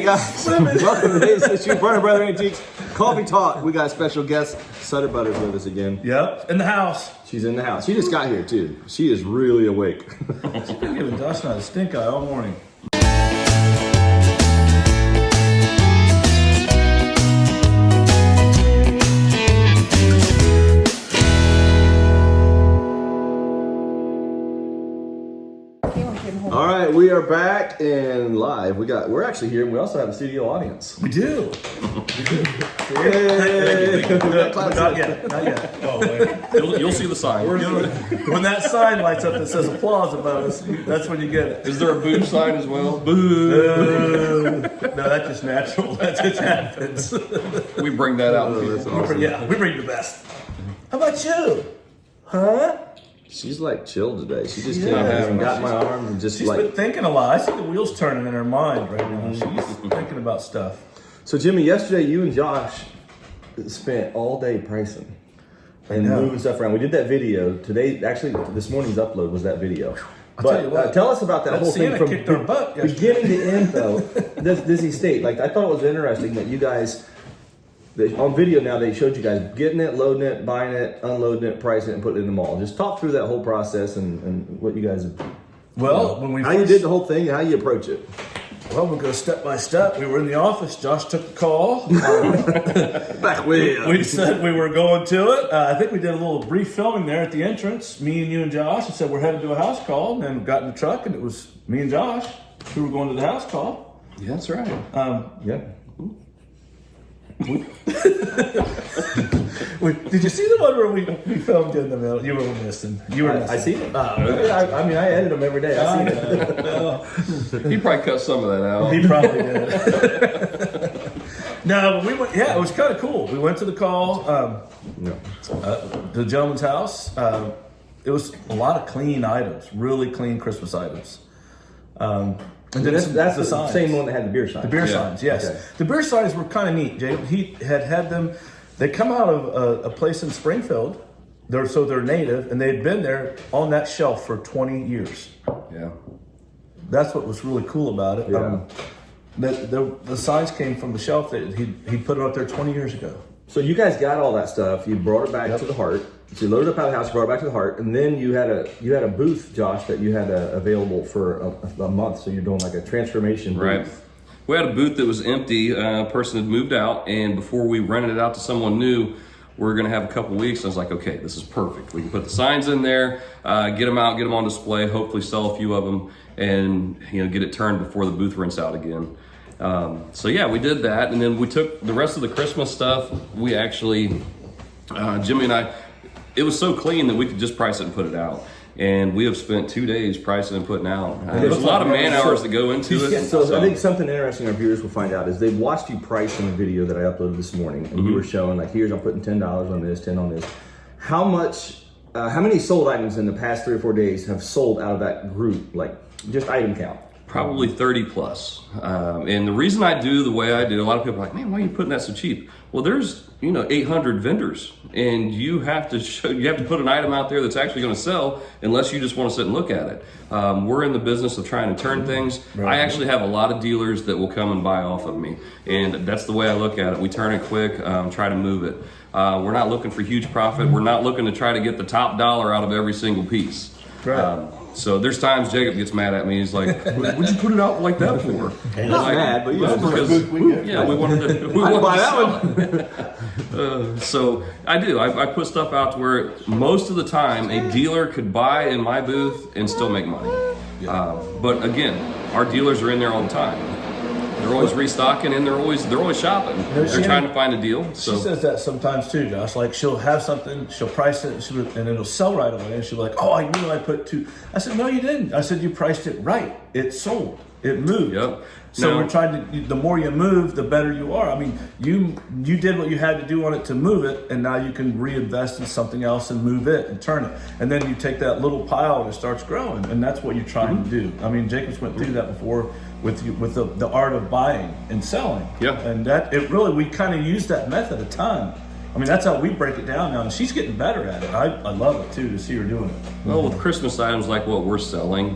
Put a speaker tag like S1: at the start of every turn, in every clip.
S1: Hey guys, welcome to today's issue, Berner Brother Antiques Coffee Talk. We got special guest, Sutter Butter's with us again.
S2: Yep, in the house.
S1: She's in the house. She just got here too. She is really awake.
S2: She's been giving Josh and I the stink eye all morning.
S1: All right, we are back and live. We're actually here, and we also have a studio audience.
S2: We do.
S1: Yay!
S2: Not yet. Oh, wait.
S3: You'll see the sign.
S2: When that sign lights up that says applause above us, that's when you get it.
S3: Is there a boo sign as well? Boo!
S2: No, that's just natural. That just happens.
S3: We bring that out.
S1: That's awesome.
S2: Yeah, we bring the best. How about you? Huh?
S1: She's like chill today. She just
S2: Yeah.
S1: came and got my arm and just
S2: She's
S1: like.
S2: been thinking a lot. I see the wheels turning in her mind right now. She's thinking about stuff.
S1: So Jimmy, yesterday you and Josh spent all day pricing and moving stuff around. We did that video today. Actually, this morning's upload was that video.
S2: Tell you what,
S1: tell us about that whole thing from
S2: kicked our butt yesterday.
S1: beginning to end, though. This Dizzy State. Like I thought it was interesting that you guys. On video now, they showed you guys getting it, loading it, buying it, unloading it, pricing it, and putting it in the mall. Just talk through that whole process and what you guys have.
S2: Well, when we
S1: how you did the whole thing and how you approach it.
S2: Well, we'll go step by step. We were in the office. Josh took the call.
S1: Back when
S2: We said we were going to it. I think we did a little brief filming there at the entrance. Me and you and Josh. I said we're headed to a house call. And then we got in the truck, and it was me and Josh who were going to the house call.
S3: Yeah, that's right.
S1: Yeah.
S2: Did you see the one where we filmed in the middle? You were missing. You were missing.
S1: I see it. I mean, I edit them every day. I see it.
S3: He probably cut some of that out.
S2: He probably did. No, but we went. Yeah, it was kind of cool. We went to the call, the gentleman's house. It was a lot of clean items, really clean Christmas items. And then
S1: that's the
S2: signs.
S1: same one that had the beer signs.
S2: The beer signs, yes.
S1: Okay.
S2: The beer signs were kind of neat. He had them. They come out of a place in Springfield. They're native, and they'd been there on that shelf for 20 years.
S3: Yeah.
S2: That's what was really cool about it.
S1: Yeah.
S2: The signs came from the shelf that he put it up there 20 years ago.
S1: So you guys got all that stuff. You brought it back to the Heart. So you loaded up out of the house, you brought it back to the Heart, and then you had a booth, Josh, that you had available for a month. So you're doing like a transformation booth.
S3: Right. We had a booth that was empty. A person had moved out, and before we rented it out to someone new, we were going to have a couple weeks. I was like, okay, this is perfect. We can put the signs in there, get them out, get them on display, hopefully sell a few of them, and get it turned before the booth rents out again. So yeah, we did that, and then we took the rest of the Christmas stuff. We actually, Jimmy and I, it was so clean that we could just price it and put it out. And we have spent 2 days pricing and putting out. There's a lot of man hours that go into it.
S1: So I think something interesting our viewers will find out is they watched you price in the video that I uploaded this morning, and you were showing like, here's I'm putting $10 on this, 10 on this. How many sold items in the past 3 or 4 days have sold out of that group, like just item count?
S3: Probably 30 plus. And the reason I do the way I do, a lot of people are like, man, why are you putting that so cheap? Well, there's 800 vendors, and you have to put an item out there that's actually going to sell, unless you just want to sit and look at it. We're in the business of trying to turn things. Right. I actually have a lot of dealers that will come and buy off of me, and that's the way I look at it. We turn it quick, try to move it. We're not looking for huge profit. We're not looking to try to get the top dollar out of every single piece.
S2: Right.
S3: So there's times Jacob gets mad at me. He's like, "What'd you put it out like that for?"
S1: Not like, mad, but
S3: we wanted to. We wanted to
S1: buy
S3: that one. So I do. I put stuff out to where most of the time a dealer could buy in my booth and still make money. But again, our dealers are in there all the time. They're always restocking, and they're always shopping. They're trying to find a deal. So.
S2: She says that sometimes too, Josh. Like she'll have something, she'll price it, and it'll sell right away. And she'll be like, "Oh, I knew I put 2." I said, "No, you didn't." I said, "You priced it right. It sold. It moved."
S3: Yep.
S2: So we're trying to. The more you move, the better you are. I mean, you did what you had to do on it to move it, and now you can reinvest in something else and move it and turn it. And then you take that little pile and it starts growing, and that's what you're trying to do. I mean, Jacob's went through that before with the art of buying and selling.
S3: Yeah.
S2: And we kind of use that method a ton. I mean, that's how we break it down now, and she's getting better at it. I love it too to see her doing it.
S3: Well, with Christmas items like what we're selling,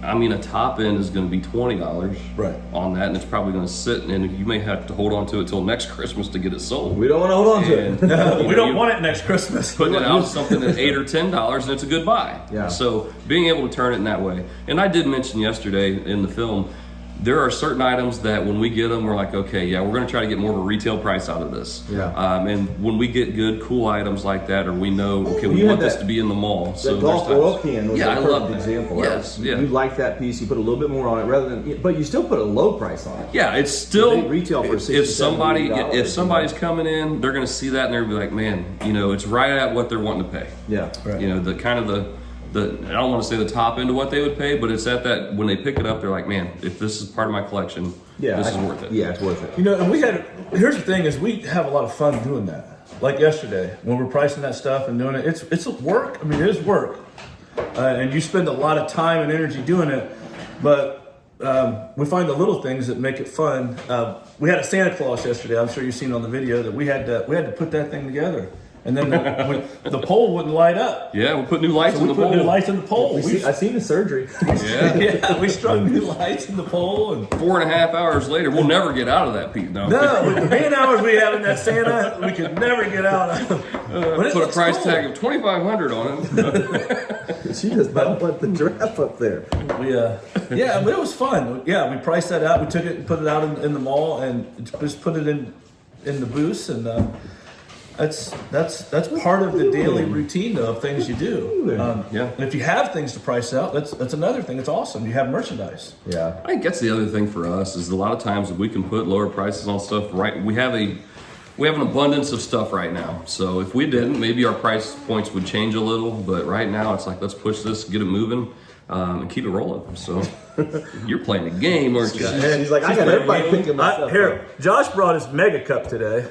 S3: I mean, a top end is going to be $20
S2: Right.
S3: on that, and it's probably going to sit, and you may have to hold on to it till next Christmas to get it sold.
S1: We don't want to hold on to it.
S2: We don't want it next Christmas.
S3: Putting it out something at $8 or $10, and it's a good buy.
S1: Yeah.
S3: So being able to turn it in that way, and I did mention yesterday in the film, there are certain items that when we get them, we're like, okay, yeah, we're going to try to get more of a retail price out of this.
S1: Yeah.
S3: And when we get good, cool items like that, or we know, okay, we
S1: You
S3: want
S1: had
S3: this
S1: that-
S3: to be in the mall.
S1: That
S3: So
S1: golf
S3: there's
S1: oil
S3: times-
S1: can was
S3: Yeah,
S1: a
S3: I
S1: perfect
S3: love that.
S1: example.
S3: Yes, yeah.
S1: You like that piece, you put a little bit more on it rather than, but you still put a low price on it.
S3: Yeah, it's still
S1: They retail for $60,
S3: if somebody
S1: $70,
S3: if somebody's coming in, they're going to see that and they're going to be like, man, you know, it's right at what they're wanting to pay.
S1: Yeah.
S2: Right.
S3: You know, the kind of the I don't want to say the top end of what they would pay, but it's at that when they pick it up, they're like, man, if this is part of my collection, this is worth it.
S1: Yeah, it's worth it.
S2: You know, and here's the thing is we have a lot of fun doing that. Like yesterday, when we're pricing that stuff and doing it, it's work. I mean, it is work. And you spend a lot of time and energy doing it, but we find the little things that make it fun. We had a Santa Claus yesterday. I'm sure you've seen on the video that we had to put that thing together. And then the pole wouldn't light up.
S3: Yeah, we'll put new lights
S2: So
S3: in
S2: we
S3: the
S2: put
S3: bowl.
S2: new lights in the pole.
S1: I seen the surgery.
S3: Yeah.
S2: Yeah, we strung new lights in the pole. And
S3: 4.5 hours later, we'll never get out of that, Pete. No.
S2: no, with the man hours we have in that Santa, we could never get out of. But it
S3: Put a
S2: looks
S3: price
S2: cool.
S3: tag of $2,500 on it.
S1: She does not want the giraffe up there.
S2: Yeah, but it was fun. Yeah, we priced that out. We took it and put it out in the mall and just put it in the booths, and that's part of the daily routine though, of things you do.
S3: Yeah.
S2: And if you have things to price out, that's another thing. It's awesome. You have merchandise.
S1: Yeah.
S3: I think that's the other thing for us is a lot of times that we can put lower prices on stuff. Right, we have an abundance of stuff right now. So if we didn't, maybe our price points would change a little. But right now, it's like let's push this, get it moving, and keep it rolling. So you're playing a game, aren't you?
S1: She's like, I got everybody picking my stuff
S2: Here, Josh brought his mega cup today,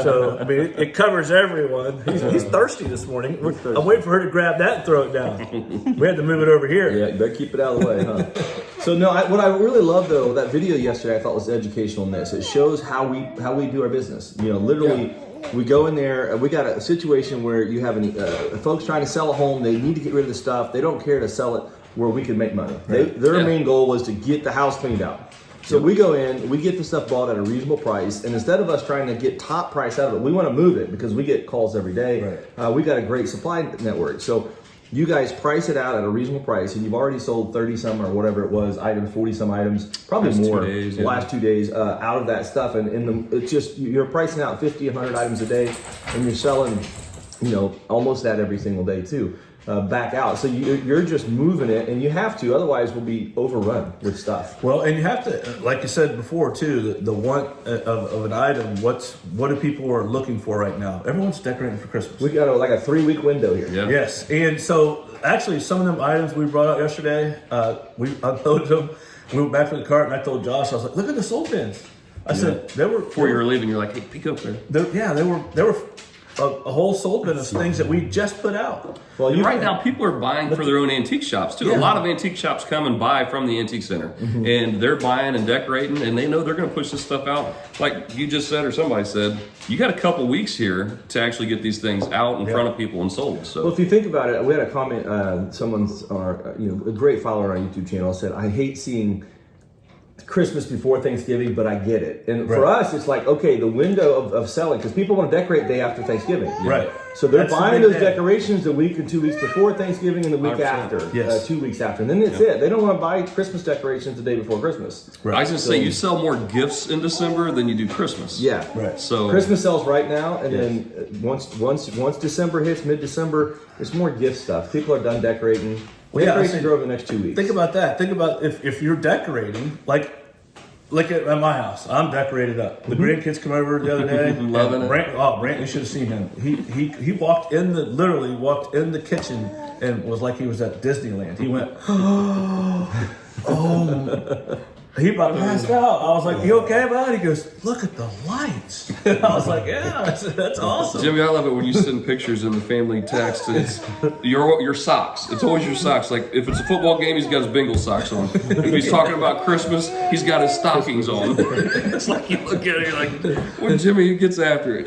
S2: so I mean it covers everyone. He's thirsty this morning. I'm waiting for her to grab that and throw it down. We had to move it over here.
S1: Yeah, you better keep it out of the way, huh? So no, what I really love though, that video yesterday I thought was educational in this. It shows how we do our business. You know, literally, we go in there. We got a situation where you have folks trying to sell a home. They need to get rid of the stuff. They don't care to sell it where we can make money. Their main goal was to get the house cleaned out. So we go in, we get the stuff bought at a reasonable price, and instead of us trying to get top price out of it, we want to move it because we get calls every day.
S2: Right.
S1: We got a great supply network. So you guys price it out at a reasonable price, and you've already sold 30 some or whatever it was items, 40 some items, probably
S3: Last 2
S1: more.
S3: days,
S1: the last 2 days out of that stuff, and it's just you're pricing out 50, 100 items a day, and you're selling, almost that every single day too. Back out, so you're just moving it, and you have to. Otherwise, we'll be overrun with stuff.
S2: Well, and you have to, like you said before too, the want of an item. What do people are looking for right now? Everyone's decorating for Christmas.
S1: We got like a 3-week window here.
S3: Yeah.
S2: Yes, and so actually, some of them items we brought out yesterday, we unloaded them. We went back to the cart, and I told Josh, I was like, "Look at the soul bins." I said, "They were."
S3: Before you were leaving, you're like, hey, peek up there.
S2: They were a whole soul bin of things that we just put out.
S1: Well,
S3: And right now, people are buying for their own antique shops too.
S2: Yeah.
S3: A lot of antique shops come and buy from the antique center, and they're buying and decorating, and they know they're going to push this stuff out. Like you just said, or somebody said, you got a couple weeks here to actually get these things out in front of people and sold. So
S1: Well, if you think about it, we had a comment. Someone's a great follower on our YouTube channel said, "I hate seeing Christmas before Thanksgiving, but I get it." And for us, it's like, okay, the window of selling, because people want to decorate day after Thanksgiving.
S2: Right.
S1: So they're
S2: That's the
S1: buying
S2: big
S1: those
S2: day.
S1: decorations a week or 2 weeks before Thanksgiving and the week
S3: 100%.
S1: after,
S2: Yes.
S1: 2 weeks after. And then it's it. They don't want to buy Christmas decorations the day before Christmas.
S3: I was going to say, you sell more gifts in December than you do Christmas.
S1: Yeah.
S2: Right.
S3: So
S1: Christmas sells right now, and then once December hits, mid-December, it's more gift stuff. People are done decorating.
S2: Well, yeah,
S1: Decorations
S2: I see.
S1: grow over the next 2 weeks.
S2: Think about that. Think about if you're decorating, like at my house, I'm decorated up. The grandkids come over the other day,
S3: Loving it.
S2: Brant, you should have seen him. He literally walked in the kitchen and was like he was at Disneyland. He went, oh. He about passed out. I was like, "You okay, bud?" He goes, "Look at the lights." I was like, "Yeah, that's awesome."
S3: Jimmy, I love it when you send pictures in the family text. And it's your socks. It's always your socks. Like if it's a football game, he's got his Bengal socks on. If he's talking about Christmas, he's got his stockings on. It's like you look at it, you're like, when Jimmy gets after it.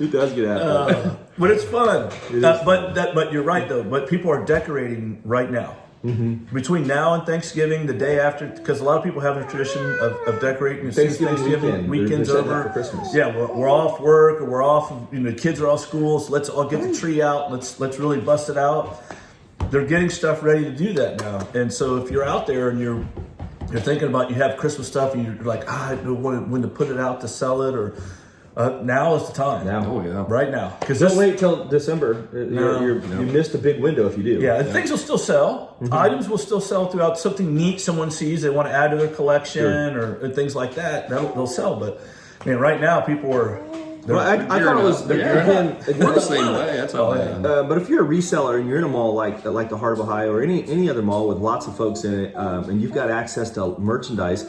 S1: He does get after it.
S2: But it's fun. But you're right though. But people are decorating right now. Between now and Thanksgiving, the day after, because a lot of people have a tradition of decorating as soon as
S1: Thanksgiving
S2: weekend's
S1: they're setting up
S2: over.
S1: for Christmas.
S2: Yeah, we're off work or we're off. The kids are off school, so let's all get the tree out. Let's really bust it out. They're getting stuff ready to do that now, and so if you're out there and you're thinking about you have Christmas stuff and you're like, I don't know when to put it out to sell it, or now is the time.
S1: Now.
S3: Oh yeah.
S2: Right now, because
S1: Don't wait till December.
S2: No.
S1: You missed a big window if you do.
S2: Yeah, and things will still sell. Items will still sell throughout. Something neat someone sees, they want to add to their collection or things like that. They'll sell. But I mean, right now people are.
S1: Well, I thought it was
S3: We're the same way. That's all.
S1: but if you're a reseller and you're in a mall like the Heart of Ohio or any other mall with lots of folks in it, and you've got access to merchandise,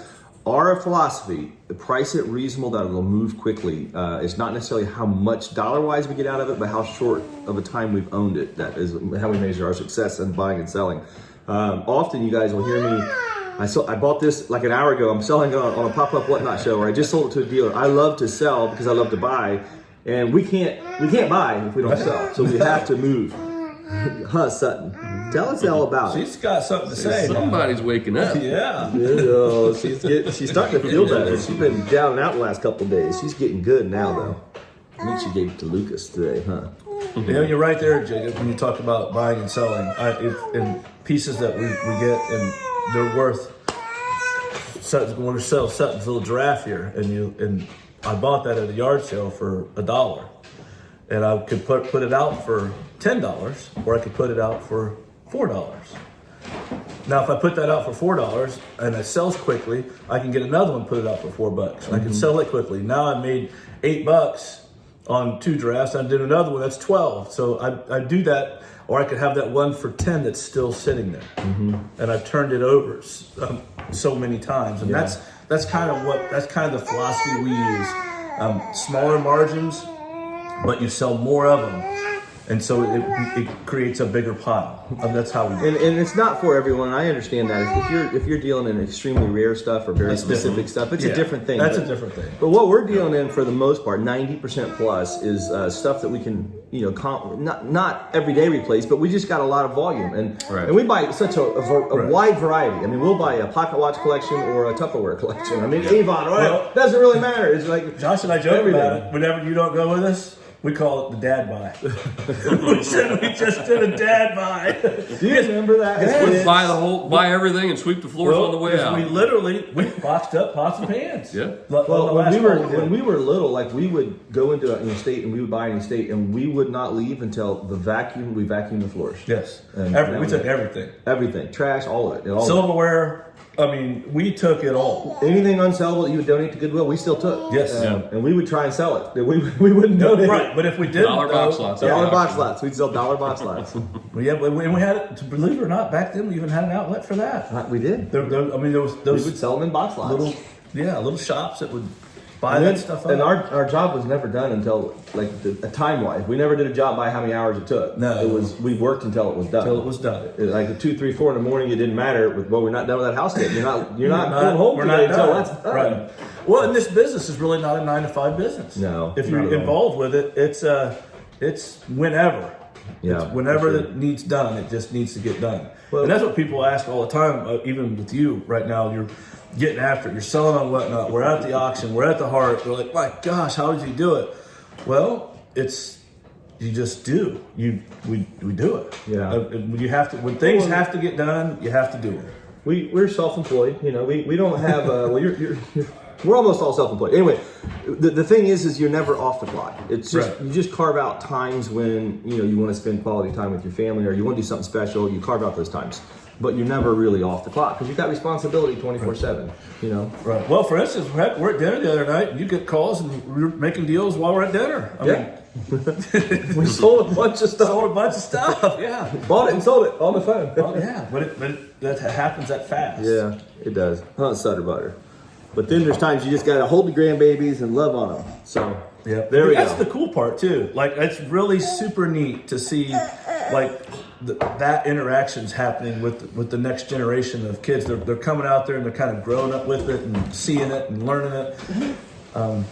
S1: our philosophy, price it reasonable that it'll move quickly. It's not necessarily how much dollar-wise we get out of it, but how short of a time we've owned it. That is how we measure our success in buying and selling. Often you guys will hear me, I bought this like an hour ago. I'm selling it on a pop-up whatnot show, or I just sold it to a dealer. I love to sell because I love to buy, and we can't buy if we don't sell. So we have to move. Huh, Sutton? Tell us all about it.
S2: She's got something to say.
S3: Somebody's waking up.
S2: Yeah.
S1: Oh, she's starting to feel better. She's been down and out the last couple of days. She's getting good now, though. I think she gave it to Lucas today, huh?
S2: You're right there, Jacob, when you talk about buying and selling. And pieces that we get, and they're worth. Sutton's going to sell Sutton's little giraffe here, and I bought that at a yard sale for $1, and I could put it out for $10, or I could put it out for $4. Now, if I put that out for $4 and it sells quickly, I can get another one, put it out for $4. I can sell it quickly. Now I made $8 on 2 giraffes. I did another one that's 12. So I do that, or I could have that one for 10 that's still sitting there, and I've turned it over so many times, and that's kind of the philosophy we use. Smaller margins, but you sell more of them. And so it creates a bigger pile. That's how we do it.
S1: And it's not for everyone. I understand that. If you're dealing in extremely rare stuff or very specific stuff, it's a different thing.
S2: That's a different thing.
S1: But what we're dealing in for the most part, 90% plus, is stuff that we can, not every day replace, but we just got a lot of volume, and we buy such a wide variety. I mean, we'll buy a pocket watch collection or a Tupperware collection. I mean, Avon, it doesn't really matter. It's like
S2: Josh and I joke about it. Whenever you don't go with us, we call it the dad buy. We said we just did a dad buy.
S1: Do you remember that?
S3: Let's buy everything and sweep the floors on the way out.
S2: We boxed up pots and pans.
S3: Yeah.
S1: Well, when we were little, like we would go into an estate and we would buy an estate, and we would not leave until we vacuumed the floors.
S2: Yes.
S1: And
S2: we took everything.
S1: Everything, trash, all of it.
S2: Silverware. I mean, we took it all.
S1: Anything unsellable that you would donate to Goodwill, we still took.
S2: Yes.
S1: And we would try and sell it. We wouldn't donate.
S2: Right, but if we didn't,
S3: Dollar box lots.
S1: Dollar box lots. We'd sell dollar box lots.
S2: Well, yeah, but we had it. Believe it or not, back then we even had an outlet for that.
S1: We did.
S2: There was
S1: We
S2: those
S1: would sell them in box lots.
S2: little shops that would buy that stuff up.
S1: And our job was never done until time wise. We never did a job by how many hours it took.
S2: No.
S1: We worked until it was done.
S2: Until it was done.
S1: Like at 2, 3, 4 in the morning, it didn't matter. We're not done with that house yet. You're not going home today until that's done.
S2: Right. Well, and this business is really not a 9-to-5 business.
S1: No,
S2: if
S1: not
S2: you're
S1: at all.
S2: involved with it, it's whenever.
S1: Yeah,
S2: It's whenever
S1: for sure.
S2: it needs done, it just needs to get done.
S1: Well-
S2: and that's what people ask all the time. Even with you right now, you're getting after it. You're selling on whatnot. We're at the auction. We're at the heart. They're like, my gosh, how did you do it? Well, you just do. We do it.
S1: Yeah.
S2: You have to, when things have to get done, you have to do it.
S1: We're self-employed. We don't have. We're almost all self-employed. Anyway, the thing is you're never off the clock. It's just you just carve out times when you want to spend quality time with your family, or you want to do something special. You carve out those times, but you're never really off the clock because you've got responsibility 24/7.
S2: Right. Well, for instance, we're at dinner the other night, and you get calls, and we're making deals while we're at dinner. I mean,
S1: we sold a bunch of stuff.
S2: Yeah.
S1: Bought it and sold it on the phone.
S2: Oh, yeah. But that happens that fast.
S1: Yeah, it does. Sutter butter. But then there's times you just got to hold the grandbabies and love on them. So
S2: yeah,
S1: there we go.
S2: That's the cool part too. Like, it's really super neat to see that interaction's happening with the next generation of kids. They're coming out there and they're kind of growing up with it and seeing it and learning it, and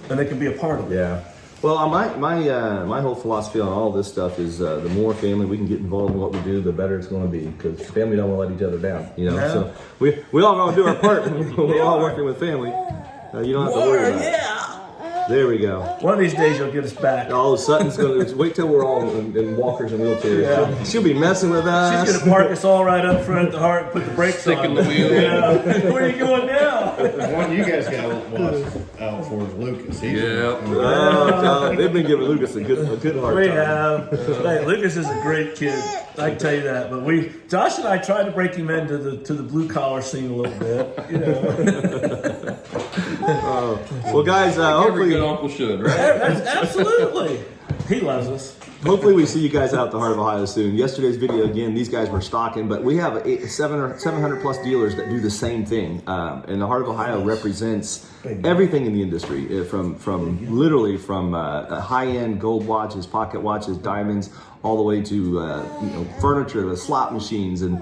S2: they can be a part of it.
S1: Yeah. Well, my whole philosophy on all this stuff is the more family we can get involved in what we do, the better it's going to be. Because family don't want to let each other down, you know.
S2: Yeah.
S1: So we all going to do our part. We're all working with family. You don't have to worry about it. There we go.
S2: One of these days you'll get us back.
S1: Oh, Sutton's going to wait till we're all in walkers and wheelchairs.
S2: Yeah.
S1: She'll be messing with us.
S2: She's going to park us all right up front at the heart, put the brakes
S3: Stick
S2: on.
S3: in the wheel.
S2: Yeah. Where are you going now?
S4: The one you guys got to watch out for is Lucas. He's
S3: Yeah.
S1: They've been giving Lucas a good hard
S2: We
S1: time.
S2: have. Hey, Lucas is a great kid. I can tell you that. But Josh and I tried to break him into the blue collar scene a little bit. You know.
S1: Well, guys,
S3: Every
S1: hopefully.
S3: good uncle should, right?
S2: Absolutely. He loves us.
S1: Hopefully we see you guys out at the Heart of Ohio soon. Yesterday's video, again, these guys were stocking, but we have 700 plus dealers that do the same thing. And the Heart of Ohio represents everything in the industry, from literally from high-end gold watches, pocket watches, diamonds, all the way to furniture, the slot machines, and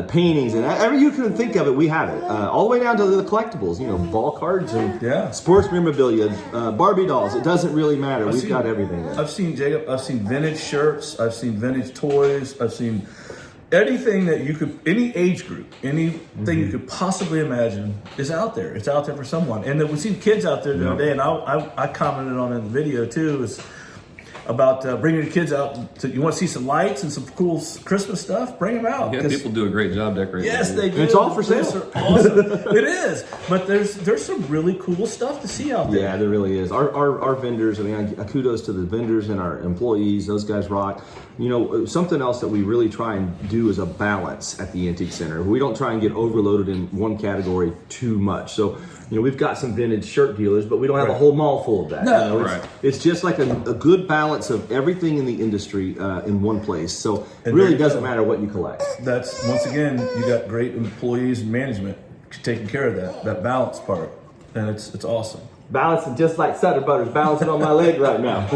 S1: paintings, and whatever you can think of it, we have it. All the way down to the collectibles, ball cards and sports memorabilia, Barbie dolls. It doesn't really matter. We've got everything there.
S2: I've seen vintage shirts. I've seen vintage toys. I've seen anything that you could, any age group, anything you could possibly imagine is out there. It's out there for someone. And then we've seen kids out there the other day, and I commented on it in the video too, is about bringing your kids out. You want to see some lights and some cool Christmas stuff? Bring them out.
S3: Yeah, people do a great job decorating.
S2: Yes, they do.
S1: It's all for sale.
S2: Those are awesome. It is, but there's some really cool stuff to see out there.
S1: Yeah, there really is. Our vendors, I mean, kudos to the vendors and our employees. Those guys rock. Something else that we really try and do is a balance at the Antique Center. We don't try and get overloaded in one category too much. So, we've got some vintage shirt dealers, but we don't have a whole mall full of that.
S2: No,
S1: it's just like a good balance of everything in the industry in one place. So it really doesn't matter what you collect.
S2: That's, once again, you got great employees and management taking care of that balance part, and it's awesome.
S1: Balancing just like Sutter Butter's balancing on my leg right now.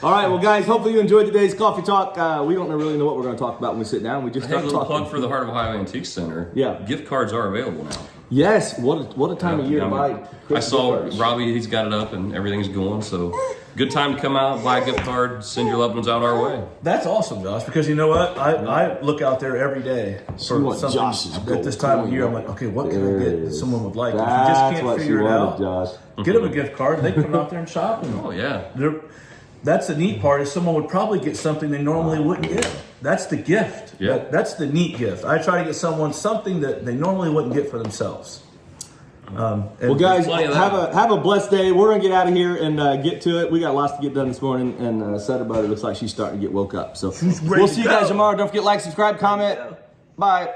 S1: All right, well, guys, hopefully you enjoyed today's coffee talk. We don't really know what we're going to talk about when we sit down. We just
S3: Hey, a
S1: start
S3: little
S1: talking.
S3: plug for the Heart of Ohio Antique Center.
S1: Yeah.
S3: Gift cards are available now.
S1: Yes, what a time of year to buy.
S3: I
S1: Christmas
S3: saw
S1: cards.
S3: Robbie, he's got it up and everything's going. So good time to come out, buy a gift card, send your loved ones out our way.
S2: That's awesome, Josh, because you know what? I look out there every day
S1: You want
S2: something
S1: Josh's
S2: at
S1: gold
S2: this time of
S1: coin,
S2: year. I'm
S1: right?
S2: like, okay, what can
S1: There
S2: I get
S1: it
S2: that
S1: is.
S2: someone would like? If you
S1: That's
S2: just can't
S1: what
S2: figure
S1: she
S2: it
S1: wanted,
S2: out,
S1: Josh.
S2: get them a gift card and they come out there and shop. And
S3: Oh, yeah.
S2: that's the neat part, is someone would probably get something they normally wouldn't get. That's the gift.
S3: Yeah.
S2: That's the neat gift. I try to get someone something that they normally wouldn't get for themselves.
S1: Well, guys,
S3: plenty of that.
S1: have a blessed day. We're going to get out of here and get to it. We got lots to get done this morning, and Sutter Butter looks like she's starting to get woke up. So we'll see you guys tomorrow. Don't forget, like, subscribe, comment. Bye.